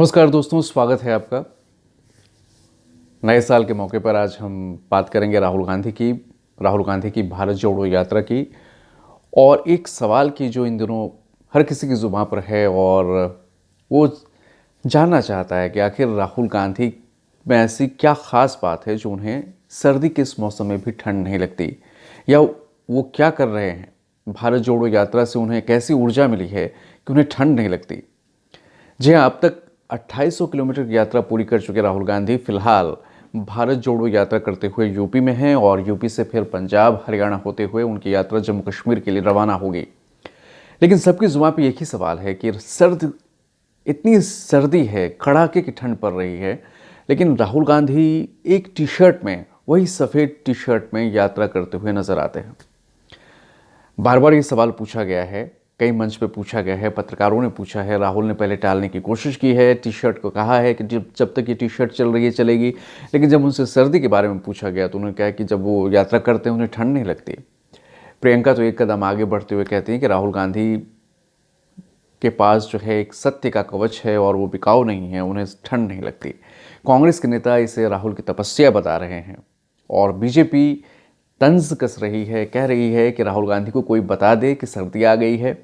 नमस्कार दोस्तों, स्वागत है आपका। नए साल के मौके पर आज हम बात करेंगे राहुल गांधी की भारत जोड़ो यात्रा की और एक सवाल की जो इन दिनों हर किसी की जुबान पर है और वो जानना चाहता है कि आखिर राहुल गांधी में ऐसी क्या ख़ास बात है जो उन्हें सर्दी के इस मौसम में भी ठंड नहीं लगती, या वो क्या कर रहे हैं। भारत जोड़ो यात्रा से उन्हें कैसी ऊर्जा मिली है कि उन्हें ठंड नहीं लगती। जी हाँ, अब तक 2800 किलोमीटर की यात्रा पूरी कर चुके राहुल गांधी फिलहाल भारत जोड़ो यात्रा करते हुए यूपी में हैं और यूपी से फिर पंजाब हरियाणा होते हुए उनकी यात्रा जम्मू कश्मीर के लिए रवाना होगी। लेकिन सबकी जुबान पे एक ही सवाल है कि इतनी सर्दी है, कड़ाके की ठंड पड़ रही है, लेकिन राहुल गांधी एक टी शर्ट में, वही सफ़ेद टी शर्ट में यात्रा करते हुए नजर आते हैं। बार बार ये सवाल पूछा गया है, कई मंच पे पूछा गया है, पत्रकारों ने पूछा है। राहुल ने पहले टालने की कोशिश की है, टी शर्ट को कहा है कि जब तक ये टी शर्ट चल रही है चलेगी, लेकिन जब उनसे सर्दी के बारे में पूछा गया तो उन्होंने कहा कि जब वो यात्रा करते हैं उन्हें ठंड नहीं लगती। प्रियंका तो एक कदम आगे बढ़ते हुए कहती हैं कि राहुल गांधी के पास जो है एक सत्य का कवच है और वो बिकाऊ नहीं है, उन्हें ठंड नहीं लगती। कांग्रेस के नेता इसे राहुल की तपस्या बता रहे हैं और बीजेपी तंज कस रही है, कह रही है कि राहुल गांधी को कोई बता दे कि सर्दी आ गई है,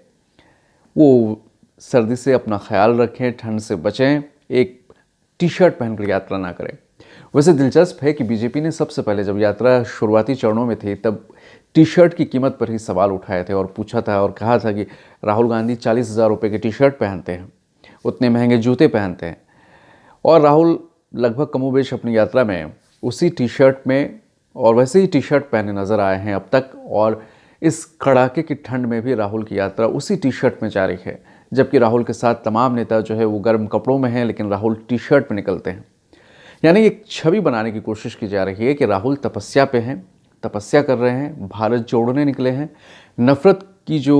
वो सर्दी से अपना ख्याल रखें, ठंड से बचें, एक टी शर्ट पहनकर यात्रा ना करें। वैसे दिलचस्प है कि बीजेपी ने सबसे पहले जब यात्रा शुरुआती चरणों में थी तब टी शर्ट की कीमत पर ही सवाल उठाए थे और पूछा था और कहा था कि राहुल गांधी 40,000 रुपये की टी शर्ट पहनते हैं, उतने महंगे जूते पहनते हैं, और राहुल लगभग कमोबेश अपनी यात्रा में उसी टी शर्ट में और वैसे ही टी शर्ट पहने नजर आए हैं अब तक। और इस कड़ाके की ठंड में भी राहुल की यात्रा उसी टी शर्ट में जारी है, जबकि राहुल के साथ तमाम नेता जो है वो गर्म कपड़ों में हैं, लेकिन राहुल टी शर्ट में निकलते हैं। यानी एक छवि बनाने की कोशिश की जा रही है कि राहुल तपस्या पे हैं, तपस्या कर रहे हैं, भारत जोड़ने निकले हैं। नफरत की जो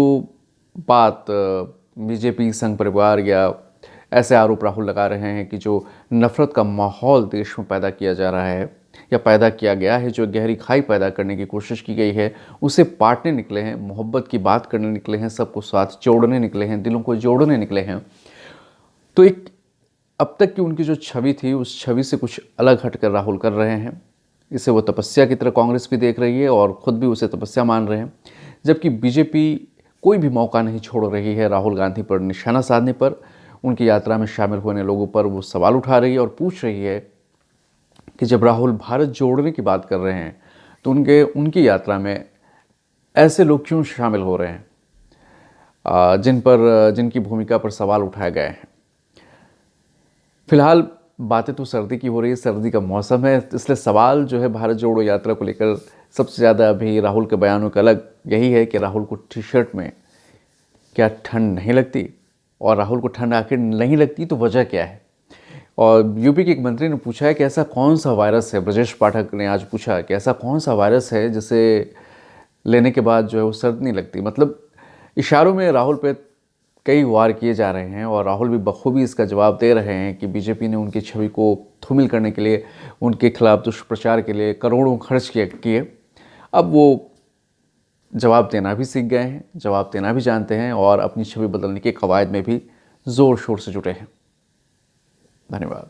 बात बीजेपी, संघ परिवार या ऐसे आरोप राहुल लगा रहे हैं कि जो नफरत का माहौल देश में पैदा किया जा रहा है या पैदा किया गया है, जो गहरी खाई पैदा करने की कोशिश की गई है, उसे पाटने निकले हैं, मोहब्बत की बात करने निकले हैं, सबको साथ जोड़ने निकले हैं, दिलों को जोड़ने निकले हैं। तो एक अब तक की उनकी जो छवि थी उस छवि से कुछ अलग हटकर राहुल कर रहे हैं। इसे वो तपस्या की तरह कांग्रेस भी देख रही है और ख़ुद भी उसे तपस्या मान रहे हैं, जबकि बीजेपी कोई भी मौका नहीं छोड़ रही है राहुल गांधी पर निशाना साधने पर। उनकी यात्रा में शामिल होने लोगों पर वो सवाल उठा रही है और पूछ रही है कि जब राहुल भारत जोड़ने की बात कर रहे हैं तो उनकी यात्रा में ऐसे लोग क्यों शामिल हो रहे हैं जिनकी भूमिका पर सवाल उठाए गए हैं। फिलहाल बातें तो सर्दी की हो रही है, सर्दी का मौसम है, इसलिए सवाल जो है भारत जोड़ो यात्रा को लेकर सबसे ज़्यादा अभी राहुल के बयानों का अलग यही है कि राहुल को टी शर्ट में क्या ठंड नहीं लगती, और राहुल को ठंड आखिर नहीं लगती तो वजह क्या है। और यूपी के एक मंत्री ने पूछा है कि ऐसा कौन सा वायरस है, ब्रजेश पाठक ने आज पूछा कि ऐसा कौन सा वायरस है जिसे लेने के बाद जो है वो सर्द नहीं लगती। मतलब इशारों में राहुल पे कई वार किए जा रहे हैं और राहुल भी बखूबी इसका जवाब दे रहे हैं कि बीजेपी ने उनकी छवि को धूमिल करने के लिए, उनके खिलाफ दुष्प्रचार के लिए करोड़ों खर्च किए। अब वो जवाब देना भी सीख गए हैं, जवाब देना भी जानते हैं और अपनी छवि बदलने के कवायद में भी ज़ोर शोर से जुटे हैं। धन्यवाद।